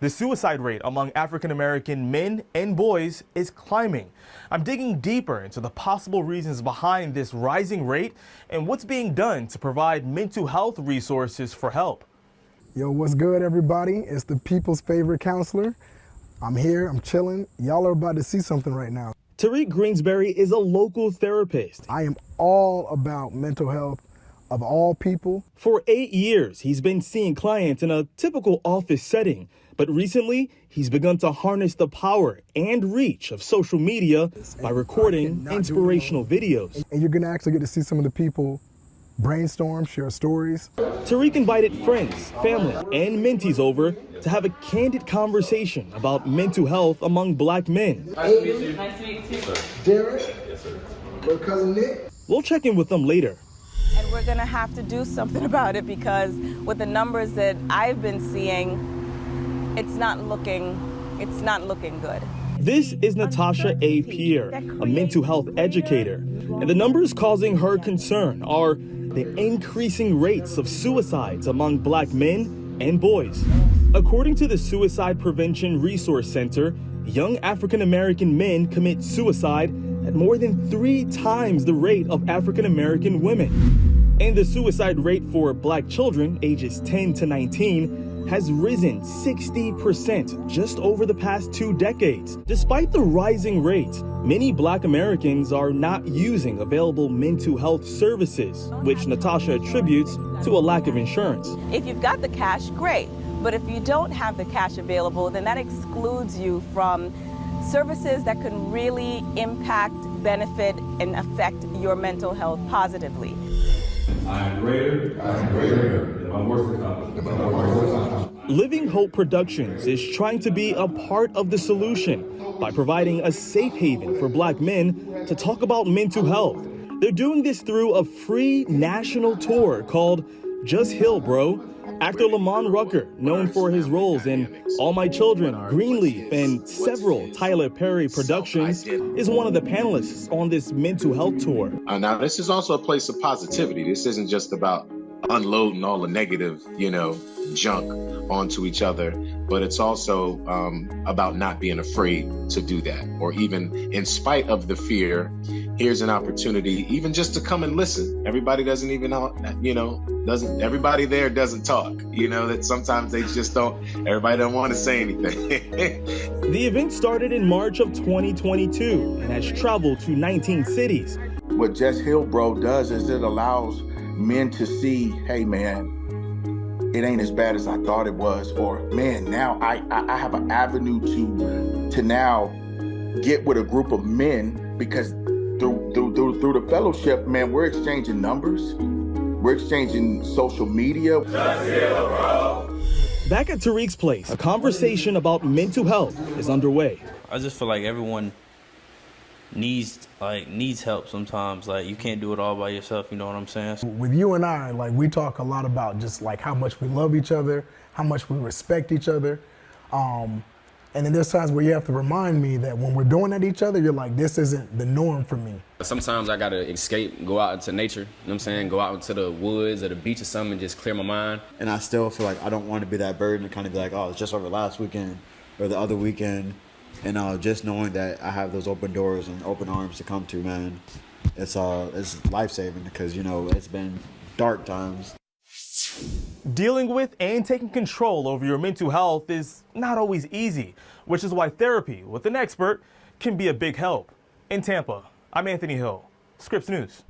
The suicide rate among African American men and boys is climbing. I'm digging deeper into the possible reasons behind this rising rate and what's being done to provide mental health resources for help. Yo, what's good, everybody? It's the people's favorite counselor. I'm here, I'm chilling. Y'all are about to see something right now. Tariq Greene is a local therapist. I am all about mental health of all people. For 8 years, he's been seeing clients in a typical office setting. But recently, he's begun to harness the power and reach of social media by recording inspirational videos. And you're gonna actually get to see some of the people brainstorm, share stories. Tariq invited friends, family, and mentees over to have a candid conversation about mental health among black men. Nice to meet you. Nice to meet you. Derek, Yes, sir. little cousin Nick. We'll check in with them later. And we're gonna have to do something about it because with the numbers that I've been seeing, it's not looking good. This is Natasha Peer, a mental health educator. And the numbers causing her concern are the increasing rates of suicides among black men and boys. According to the Suicide Prevention Resource Center, young African American men commit suicide at more than 3 times the rate of African American women. And the suicide rate for black children ages 10 to 19 has risen 60% just over the past 2 decades. Despite the rising rate, many black Americans are not using available mental health services, which Natasha attributes to a lack of insurance. If you've got the cash, great. But if you don't have the cash available, then that excludes you from services that can really impact, benefit, and affect your mental health positively. I am greater than my worst accomplishment. Living Hope Productions is trying to be a part of the solution by providing a safe haven for black men to talk about mental health. They're doing this through a free national tour called Just Heal, Bro. Actor Lamont Rucker, known for his roles in All My Children, Greenleaf, and several Tyler Perry productions, is one of the panelists on this mental health tour. Now, this is also a place of positivity. This isn't just about unloading all the negative, junk onto each other, but it's also about not being afraid to do that. Or even in spite of the fear, here's an opportunity even just to come and listen. Everybody doesn't even know, everybody there doesn't talk, that sometimes they just don't, everybody don't want to say anything. The event started in March of 2022 and has traveled to 19 cities. What Just Heal, Bro does is it allows men to see, hey man, it ain't as bad as I thought it was, or man, now I have an avenue to now get with a group of men, because through the fellowship, man, we're exchanging numbers, we're exchanging social media. Just heal, bro. Back at Tariq's place, a conversation about mental health is underway. I just feel like everyone needs help sometimes. Like, you can't do it all by yourself, you know what I'm saying? With you and I, we talk a lot about just how much we love each other, how much we respect each other. And then there's times where you have to remind me that when we're doing at each other, you're like, this isn't the norm for me. Sometimes I gotta escape, go out into nature, you know what I'm saying? Go out into the woods or the beach or something and just clear my mind. And I still feel like I don't want to be that burden to kind of be like, oh, it's just over last weekend or the other weekend. And just knowing that I have those open doors and open arms to come to, man, it's life-saving, because, it's been dark times. Dealing with and taking control over your mental health is not always easy, which is why therapy with an expert can be a big help. In Tampa, I'm Anthony Hill, Scripps News.